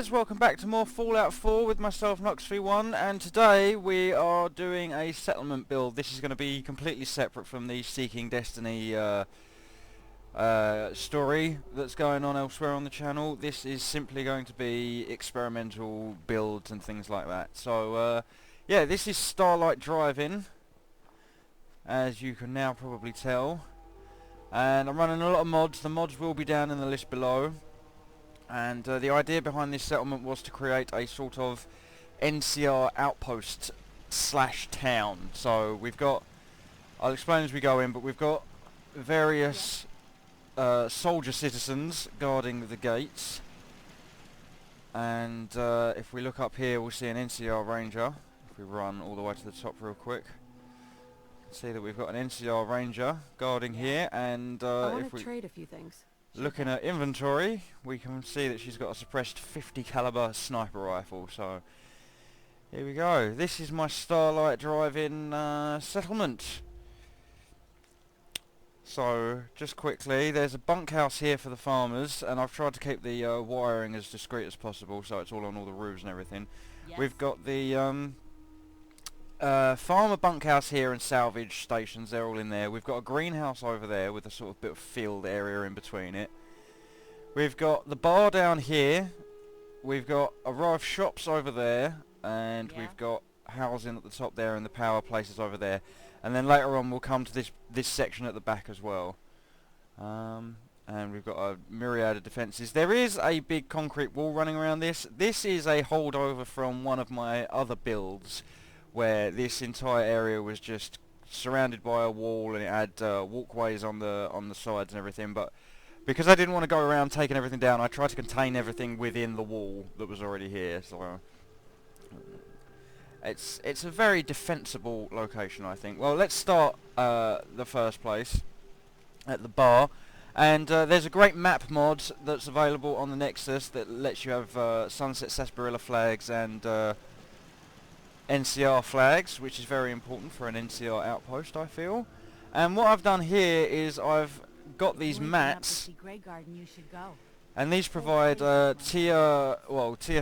guys, welcome back to more Fallout 4 with myself, Nox31, and today we are doing a settlement build. This is going to be completely separate from the Seeking Destiny story that's going on elsewhere on the channel. This is simply going to be experimental builds and things like that. So, yeah, this is Starlight Drive-in, as you can now probably tell. And I'm running a lot of mods. The mods will be down in the list below. And the idea behind this settlement was to create a sort of NCR outpost / town. So we've got, I'll explain as we go in, but we've got various soldier citizens guarding the gates. And if we look up here, we'll see an NCR ranger. If we run all the way to the top real quick, see that we've got an NCR ranger guarding here. And if we trade a few things. Looking at inventory, we can see that she's got a suppressed 50 caliber sniper rifle. So here we go. This is my Starlight Drive-in settlement. So just quickly, there's a bunkhouse here for the farmers, and I've tried to keep the wiring as discreet as possible, so it's all on all the roofs and everything. Yes. We've got the farmer bunkhouse here and salvage stations, they're all in there. We've got a greenhouse over there with a sort of bit of field area in between it. We've got the bar down here. We've got a row of shops over there, and we've got housing at the top there and the power places over there. And then later on we'll come to this section at the back as well. And we've got a myriad of defences. There is a big concrete wall running around this. This is a holdover from one of my other builds, where this entire area was just surrounded by a wall and it had walkways on the sides and everything. But because I didn't want to go around taking everything down, I tried to contain everything within the wall that was already here. So it's a very defensible location, I think. Well, let's start the first place at the bar. And there's a great map mod that's available on the Nexus that lets you have sunset sarsaparilla flags and N.C.R. flags, which is very important for an N.C.R. outpost, I feel. And what I've done here is I've got these mats, and these provide tier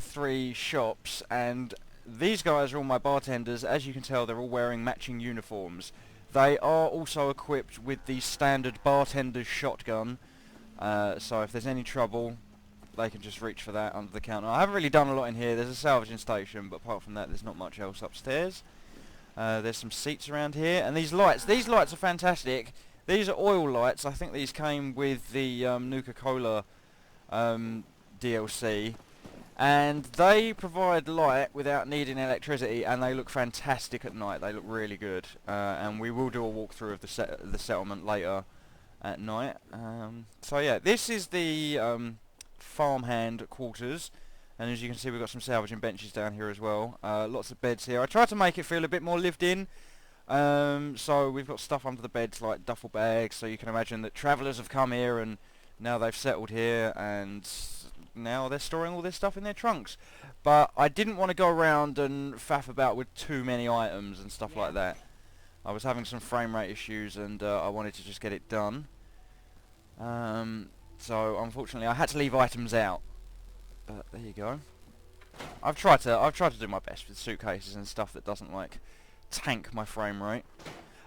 3 shops, and these guys are all my bartenders. As you can tell, they're all wearing matching uniforms. They are also equipped with the standard bartender's shotgun, so if there's any trouble, they can just reach for that under the counter. I haven't really done a lot in here. There's a salvaging station, but apart from that, there's not much else upstairs. There's some seats around here, and these lights are fantastic. These are oil lights. I think these came with the Nuka-Cola DLC, and they provide light without needing electricity, and they look fantastic at night. They look really good, and we will do a walkthrough of the settlement later at night. So yeah, this is the farmhand quarters, and as you can see, we've got some salvaging benches down here as well. Lots of beds here. I tried to make it feel a bit more lived in, so we've got stuff under the beds like duffel bags, so you can imagine that travellers have come here and now they've settled here, and now they're storing all this stuff in their trunks. But I didn't want to go around and faff about with too many items and stuff like that. I was having some frame rate issues, and I wanted to just get it done. So unfortunately I had to leave items out, but there you go. I've tried to do my best with suitcases and stuff that doesn't like tank my frame rate.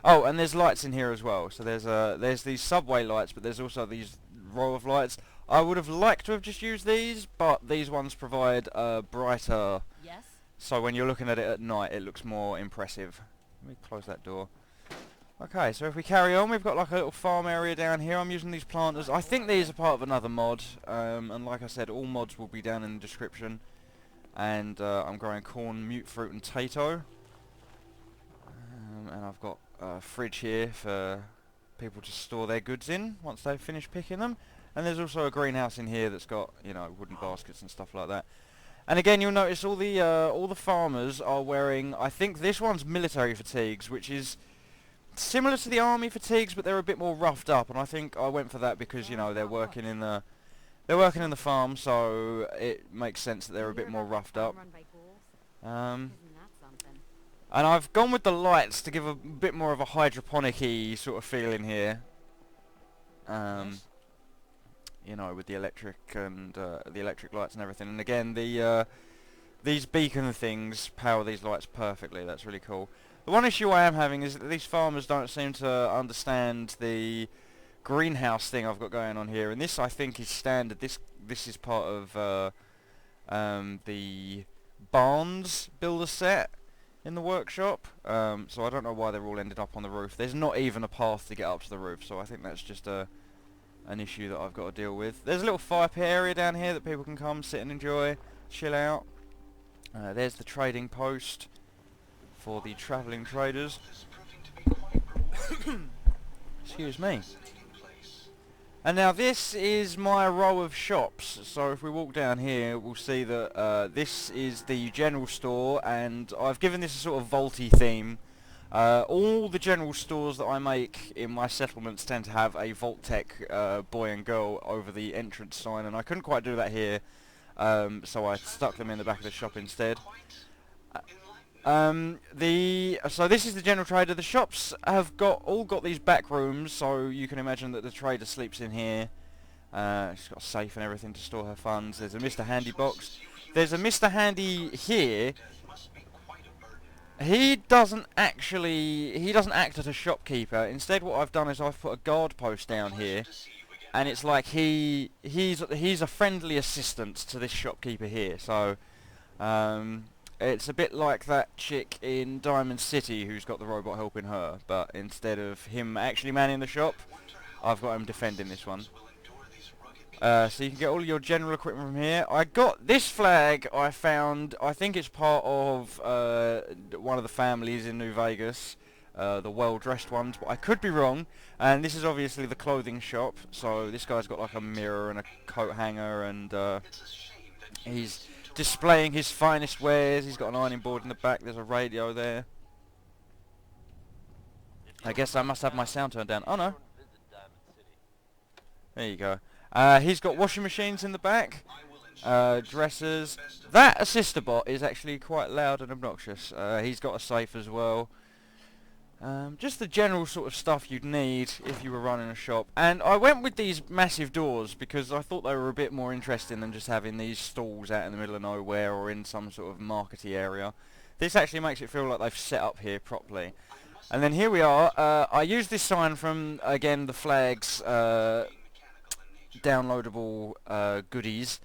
Oh, and there's lights in here as well. So there's these subway lights, but there's also these row of lights. I would have liked to have just used these, but these ones provide brighter. Yes. So when you're looking at it at night, it looks more impressive. Let me close that door. Okay, so if we carry on, we've got like a little farm area down here. I'm using these planters. I think these are part of another mod, and like I said, all mods will be down in the description. And I'm growing corn, mute fruit and tato. And I've got a fridge here for people to store their goods in once they've finished picking them. And there's also a greenhouse in here that's got, you know, wooden baskets and stuff like that. And again, you'll notice all the farmers are wearing, I think this one's military fatigues, which is similar to the army fatigues, but they're a bit more roughed up, and I think I went for that because, you know, they're working in the farm, so it makes sense that they're a bit more roughed up. And I've gone with the lights to give a bit more of a hydroponic-y sort of feeling here. you know, with the electric and the electric lights and everything. And again, these beacon things power these lights perfectly. That's really cool. The one issue I am having is that these farmers don't seem to understand the greenhouse thing I've got going on here, and this I think is standard. This is part of the Barnes builder set in the workshop, so I don't know why they're all ended up on the roof. There's not even a path to get up to the roof, so I think that's just an issue that I've got to deal with. There's a little fire pit area down here that people can come sit and enjoy, chill out. There's the trading post for the travelling traders. Excuse me. And now this is my row of shops. So if we walk down here, we'll see that this is the general store, and I've given this a sort of vaulty theme. All the general stores that I make in my settlements tend to have a Vault-Tec boy and girl over the entrance sign, and I couldn't quite do that here, so I stuck them in the back of the shop instead. So this is the general trader. The shops have all got these back rooms, so you can imagine that the trader sleeps in here. She's got a safe and everything to store her funds. There's a Mr. Handy box. There's a Mr. Handy here. He doesn't act as a shopkeeper. Instead, what I've done is I've put a guard post down here, and it's like he's a friendly assistant to this shopkeeper here. So it's a bit like that chick in Diamond City who's got the robot helping her, but instead of him actually manning the shop, I've got him defending this one. So you can get all your general equipment from here. I got this flag I found, I think it's part of one of the families in New Vegas, the well-dressed ones, but I could be wrong. And this is obviously the clothing shop, so this guy's got like a mirror and a coat hanger, and he's displaying his finest wares. He's got an ironing board in the back. There's a radio there. I guess I must have my sound turned down. Oh no. There you go. He's got washing machines in the back. Dressers. That assister bot is actually quite loud and obnoxious. He's got a safe as well. Just the general sort of stuff you'd need if you were running a shop. And I went with these massive doors because I thought they were a bit more interesting than just having these stalls out in the middle of nowhere or in some sort of markety area. This actually makes it feel like they've set up here properly. And then here we are. I used this sign from, again, the Flags downloadable goodies.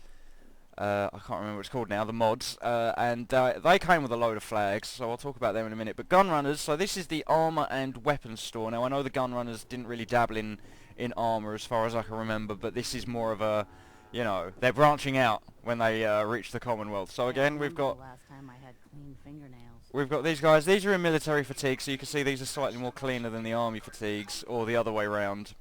I can't remember what it's called now, the mods, and they came with a load of flags, so I'll talk about them in a minute. But Gunrunners, so this is the armour and weapons store. Now I know the Gunrunners didn't really dabble in armour as far as I can remember, but this is more of a, you know, they're branching out when they reach the Commonwealth. So again, we've got these guys. These are in military fatigue, so you can see these are slightly more cleaner than the army fatigues, or the other way round.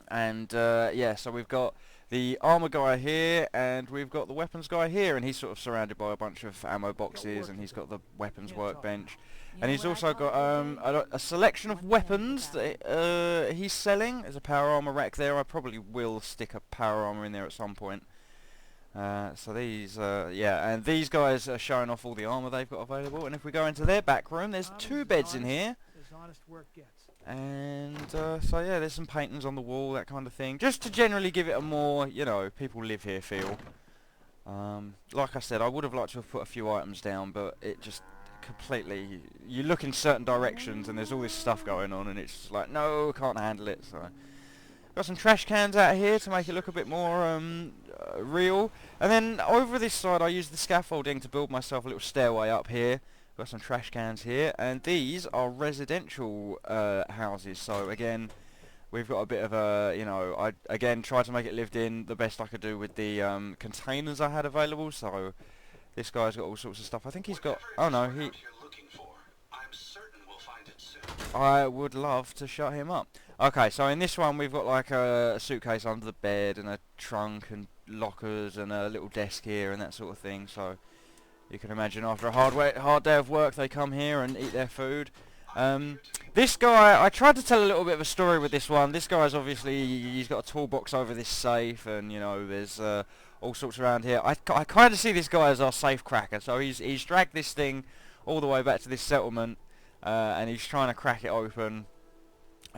And yeah, so we've got the armour guy here, and we've got the weapons guy here, and he's sort of surrounded by a bunch of ammo boxes, and he's got the weapons workbench, and he's also got a selection of weapons that he's selling. There's a power armour rack there. I probably will stick a power armour in there at some point. So these, yeah, and these guys are showing off all the armour they've got available. And if we go into their back room, there's 2 beds in here. And so yeah, there's some paintings on the wall, that kind of thing, just to generally give it a more, you know, people live here feel. Like I said, I would have liked to have put a few items down, but it just completely, you look in certain directions and there's all this stuff going on, and it's just like, no, can't handle it. So got some trash cans out here to make it look a bit more real. And then over this side I used the scaffolding to build myself a little stairway up here. Got some trash cans here, and these are residential houses. So again, we've got a bit of a, you know, I again tried to make it lived in the best I could do with the containers I had available. So this guy's got all sorts of stuff. I think he's got, oh no, I would love to shut him up. Okay, so in this one we've got like a suitcase under the bed, and a trunk, and lockers, and a little desk here, and that sort of thing. So you can imagine after a hard day of work, they come here and eat their food. This guy, I tried to tell a little bit of a story with this one. This guy's obviously, he's got a toolbox over this safe, and you know, there's all sorts around here. I kind of see this guy as our safe cracker. So he's dragged this thing all the way back to this settlement, and he's trying to crack it open.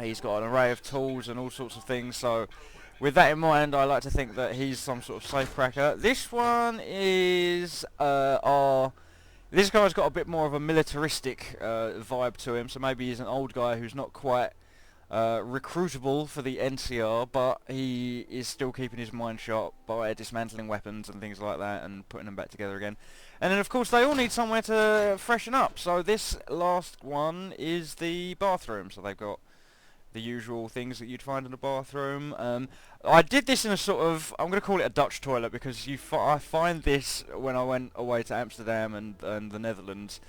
He's got an array of tools and all sorts of things. So with that in mind, I like to think that he's some sort of safe cracker. This one is this guy's got a bit more of a militaristic vibe to him, so maybe he's an old guy who's not quite recruitable for the N.C.R, but he is still keeping his mind sharp by dismantling weapons and things like that and putting them back together again. And then of course they all need somewhere to freshen up, so this last one is the bathroom. So they've got the usual things that you'd find in a bathroom. I did this in a sort of, I'm going to call it a Dutch toilet, because I find this when I went away to Amsterdam and the Netherlands.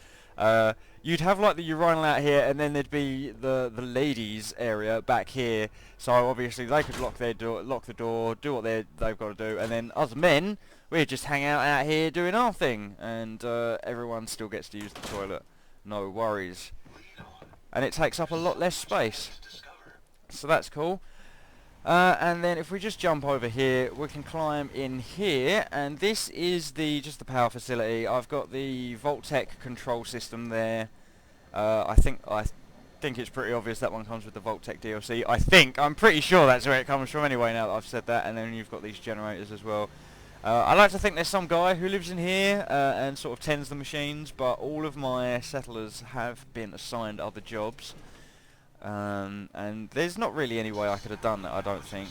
You'd have like the urinal out here, and then there'd be the ladies area back here. So obviously they could lock the door, do what they've got to do, and then us men, we'd just hang out here doing our thing, and everyone still gets to use the toilet, no worries. And it takes up a lot less space, so that's cool. And then if we just jump over here, we can climb in here, and this is just the power facility. I've got the Voltec control system there. I think it's pretty obvious that one comes with the Voltec DLC. I'm pretty sure that's where it comes from anyway, now that I've said that. And then you've got these generators as well. I like to think there's some guy who lives in here and sort of tends the machines, but all of my settlers have been assigned other jobs. And there's not really any way I could have done that, I don't think.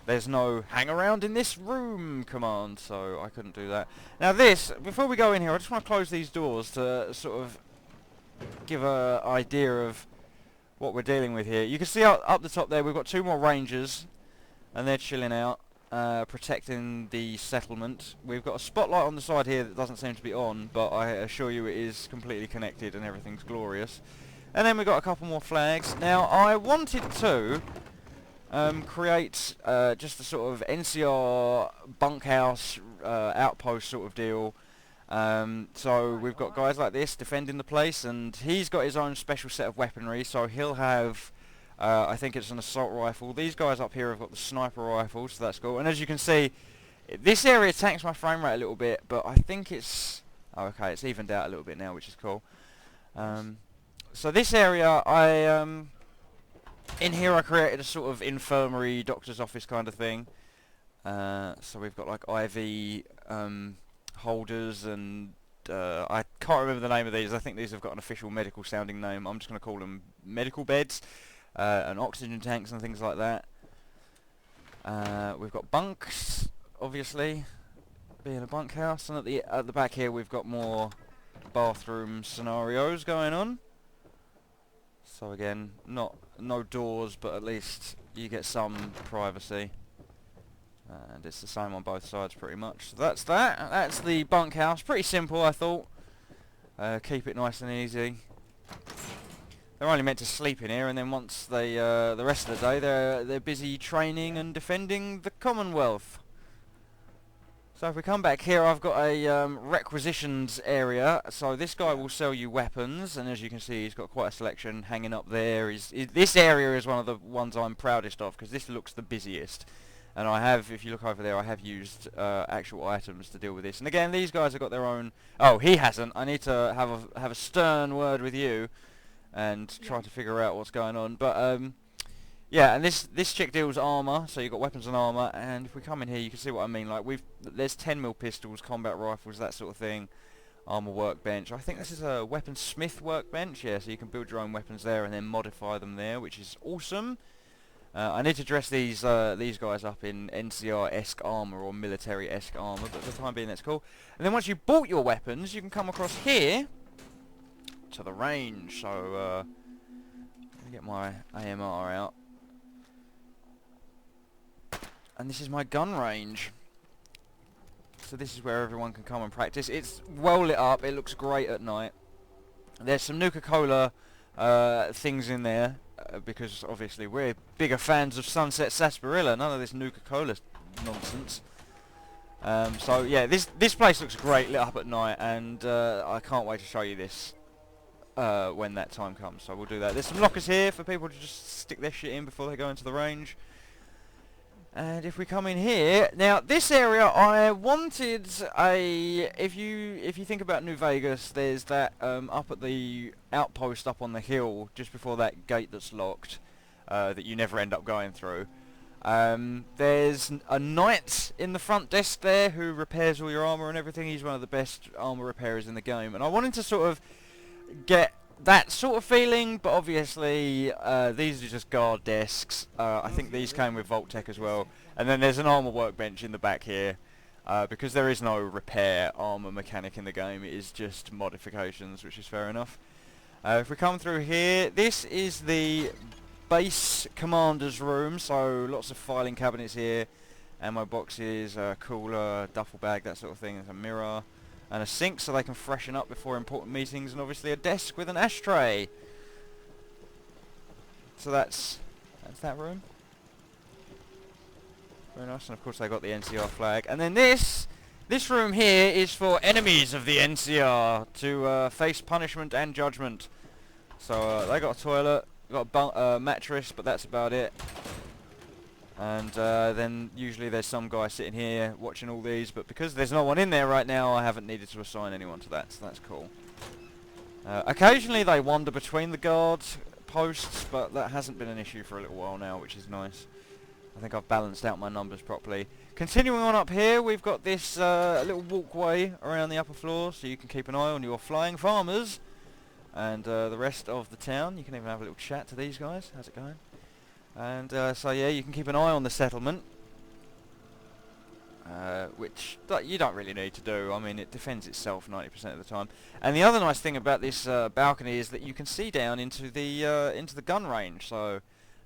There's no hang around in this room command, so I couldn't do that. Now before we go in here, I just want to close these doors to sort of give an idea of what we're dealing with here. You can see up the top there, we've got 2 more rangers, and they're chilling out, protecting the settlement. We've got a spotlight on the side here that doesn't seem to be on, but I assure you it is completely connected and everything's glorious. And then we've got a couple more flags. Now, I wanted to create just a sort of N.C.R. bunkhouse outpost sort of deal. So we've got guys like this defending the place, and he's got his own special set of weaponry. So he'll have, I think it's an assault rifle. These guys up here have got the sniper rifles, so that's cool. And as you can see, this area tanks my frame rate a little bit, but I think it's okay. It's evened out a little bit now, which is cool. So this area, in here I created a sort of infirmary, doctor's office kind of thing. So we've got like IV holders, and I can't remember the name of these. I think these have got an official medical sounding name. I'm just going to call them medical beds, and oxygen tanks and things like that. We've got bunks, obviously, being a bunkhouse, and at the back here we've got more bathroom scenarios going on. So again, no doors, but at least you get some privacy. And it's the same on both sides pretty much. So that's that. That's the bunkhouse. Pretty simple, I thought. Keep it nice and easy. They're only meant to sleep in here, and then once the rest of the day they're busy training and defending the Commonwealth. So if we come back here, I've got a requisitions area. So this guy will sell you weapons, and as you can see, he's got quite a selection hanging up there. This area is one of the ones I'm proudest of, because this looks the busiest. And I have, if you look over there, I have used actual items to deal with this. And again, these guys have got their own. Oh, he hasn't. I need to have a stern word with you and try to figure out what's going on. But yeah, and this chick deals armor, so you've got weapons and armor. And if we come in here, you can see what I mean. Like there's 10mm pistols, combat rifles, that sort of thing. Armor workbench. I think this is a weaponsmith workbench. Yeah, so you can build your own weapons there and then modify them there, which is awesome. I need to dress these guys up in NCR-esque armor or military-esque armor, but for the time being that's cool. And then once you've bought your weapons, you can come across here to the range. So let me get my AMR out. And this is my gun range. So this is where everyone can come and practice. It's well lit up. It looks great at night. There's some Nuka-Cola things in there. Because obviously we're bigger fans of Sunset Sarsaparilla, none of this Nuka-Cola nonsense. So yeah, this place looks great lit up at night, and I can't wait to show you this when that time comes. So we'll do that. There's some lockers here for people to just stick their shit in before they go into the range. And if we come in here, now this area I wanted if you think about New Vegas, there's that up at the outpost up on the hill just before that gate that's locked. that you never end up going through. There's a knight in the front desk there who repairs all your armour and everything. He's one of the best armour repairers in the game, and I wanted to sort of get that sort of feeling, but obviously these are just guard desks. I think these came with Vault Tech as well, and then there's an armour workbench in the back here, because there is no repair armour mechanic in the game. It is just modifications, which is fair enough. If we come through here, this is the base commander's room, so lots of filing cabinets here, ammo boxes, cooler, duffel bag, that sort of thing. There's a mirror and a sink so they can freshen up before important meetings, and obviously a desk with an ashtray. So that's that room. Very nice, and of course they got the N.C.R. flag. And then this room here is for enemies of the N.C.R. to face punishment and judgment. So they got a toilet, got a mattress, but that's about it. And then usually there's some guy sitting here watching all these, but because there's no one in there right now, I haven't needed to assign anyone to that, so that's cool. Occasionally they wander between the guard posts, but that hasn't been an issue for a little while now, which is nice. I think I've balanced out my numbers properly. Continuing on up here, we've got this little walkway around the upper floor, so you can keep an eye on your flying farmers and the rest of the town. You can even have a little chat to these guys. How's it going? And so yeah, you can keep an eye on the settlement, which you don't really need to do. I mean, it defends itself 90% of the time. And the other nice thing about this balcony is that you can see down into the gun range. So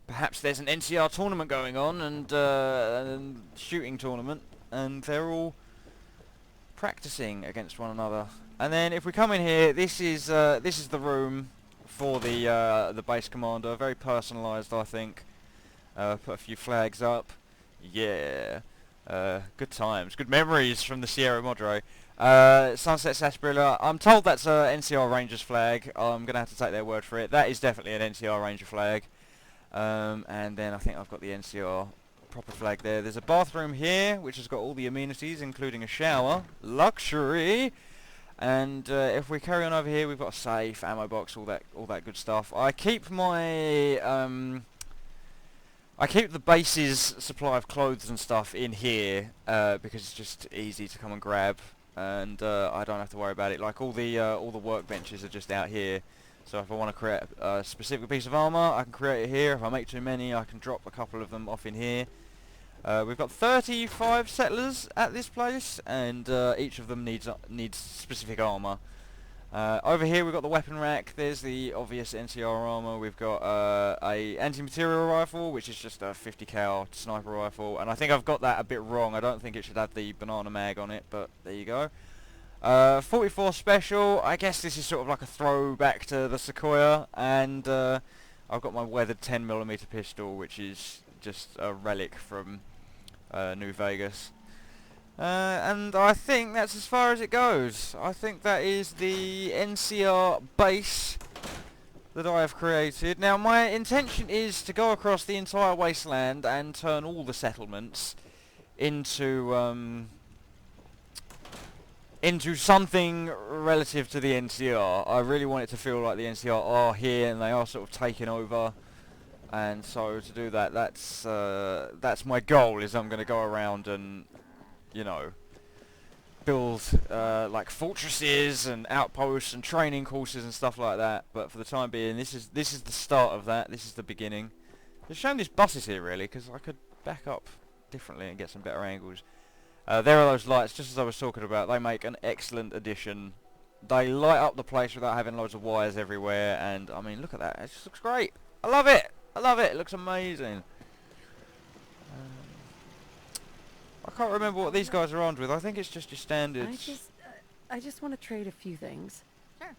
perhaps there's an N.C.R. tournament going on, and shooting tournament, and they're all practicing against one another. And then if we come in here, this is the room for the base commander. Very personalised, I think. Put a few flags up. Yeah. Good times. Good memories from the Sierra Madre. Sunset Sarsaparilla. I'm told that's a N.C.R. Rangers flag. I'm going to have to take their word for it. That is definitely an N.C.R. Ranger flag. And then I think I've got the N.C.R. proper flag there. There's a bathroom here, which has got all the amenities, including a shower. Luxury! And if we carry on over here, we've got a safe, ammo box, all that good stuff. I keep my I keep the base's supply of clothes and stuff in here because it's just easy to come and grab, and I don't have to worry about it. Like all the workbenches are just out here. So if I want to create a specific piece of armor, I can create it here. If I make too many, I can drop a couple of them off in here. We've got 35 settlers at this place, and each of them needs specific armor. Over here we've got the weapon rack. There's the obvious N.C.R. armor. We've got a anti-material rifle, which is just a 50 cal sniper rifle, and I think I've got that a bit wrong. I don't think it should have the banana mag on it, but there you go. 44 special. I guess this is sort of like a throwback to the Sequoia, and I've got my weathered 10mm pistol, which is just a relic from New Vegas. And I think that's as far as it goes. I think that is the N.C.R. base that I have created. Now my intention is to go across the entire wasteland and turn all the settlements into something relative to the N.C.R. I really want it to feel like the N.C.R. are here and they are sort of taking over. And so to do that, that's my goal. Is I'm going to go around and, you know, build like fortresses and outposts and training courses and stuff like that. But for the time being, this is the start of that. This is the beginning. It's a shame this bus is here really, because I could back up differently and get some better angles. There are those lights, just as I was talking about. They make an excellent addition. They light up the place without having loads of wires everywhere. And I mean, look at that. It just looks great. I love it. I love it. It looks amazing. I can't remember what these guys are armed with. I think it's just your standards. I just want to trade a few things. Sure.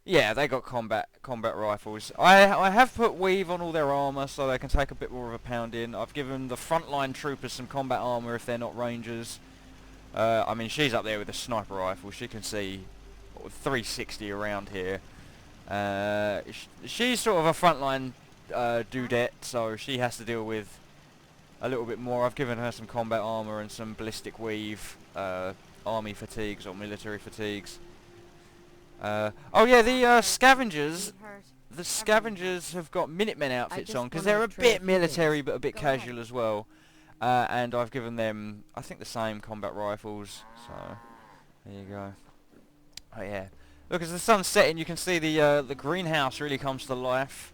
Yeah, they got combat rifles. I have put weave on all their armor so they can take a bit more of a pounding. I've given the frontline troopers some combat armor if they're not rangers. I mean, she's up there with a sniper rifle. She can see 360 around here. She's sort of a frontline dudette, so she has to deal with a little bit more. I've given her some combat armor and some ballistic weave, army fatigues or military fatigues. Oh yeah, the scavengers. the scavengers have got Minutemen outfits just on because wanna they're a trade bit few military things. but a bit Go ahead. casual as well. And I've given them, I think, the same combat rifles. So there you go. Oh yeah. Look, as the sun's setting, you can see the greenhouse really comes to life.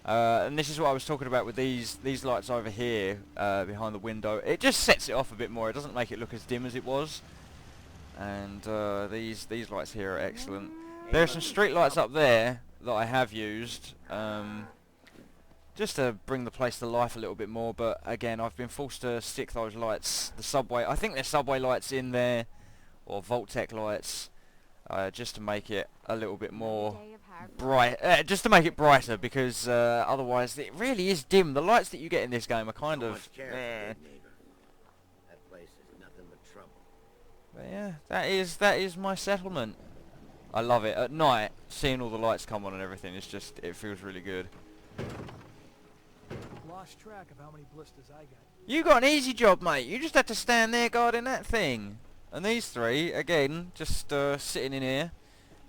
And this is what I was talking about with these lights over here behind the window. It just sets it off a bit more. It doesn't make it look as dim as it was. And these lights here are excellent. There are some street lights up there that I have used just to bring the place to life a little bit more. But again, I've been forced to stick those lights, the subway. I think there's subway lights in there, or Voltec lights, just to make it a little bit more bright, just to make it brighter, because otherwise it really is dim. The lights that you get in this game are kind of That place is nothing but trouble. but yeah, that is my settlement. I love it. At night, seeing all the lights come on and everything, it's just, it feels really good. Lost track of how many blisters I got. You got an easy job, mate. You just had to stand there guarding that thing. And these three, again, just sitting in here,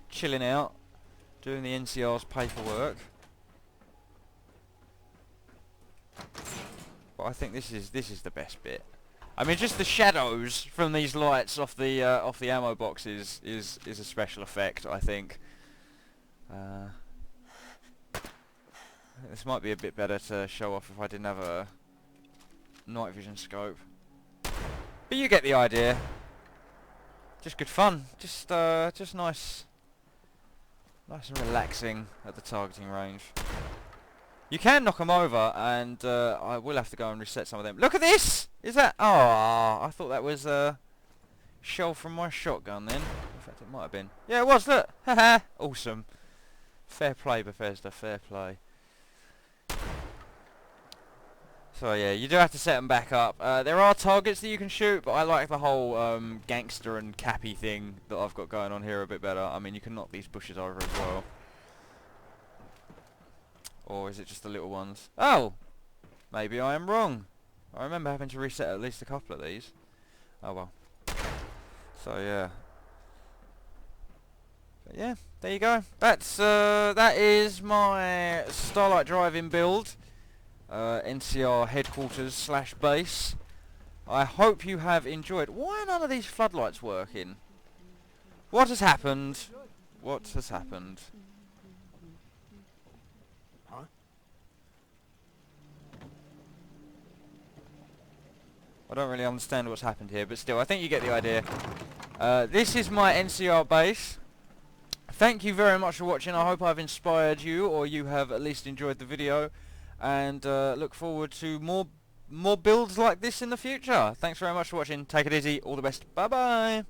chilling out, doing the NCR's paperwork. But I think this is the best bit. I mean, just the shadows from these lights off the ammo boxes is a special effect, I think. This might be a bit better to show off if I didn't have a night vision scope. But you get the idea. Just good fun. Just nice and relaxing at the targeting range. You can knock them over, and I will have to go and reset some of them. Look at this! Is that... Oh, I thought that was a shell from my shotgun then. In fact, it might have been. Yeah, it was, look! Haha! Awesome. Fair play, Bethesda, fair play. So yeah, you do have to set them back up. There are targets that you can shoot, but I like the whole gangster and cappy thing that I've got going on here a bit better. I mean, you can knock these bushes over as well. Or is it just the little ones? Oh! Maybe I am wrong. I remember having to reset at least a couple of these. Oh well. So yeah. But yeah, there you go. That is my Starlight Drive-in build. NCR headquarters / base. I hope you have enjoyed. Why are none of these floodlights working? What has happened? What has happened? Huh? I don't really understand what's happened here, but still, I think you get the idea. This is my NCR base. Thank you very much for watching. I hope I've inspired you, or you have at least enjoyed the video. And look forward to more builds like this in the future. Thanks very much for watching. Take it easy. All the best. Bye bye.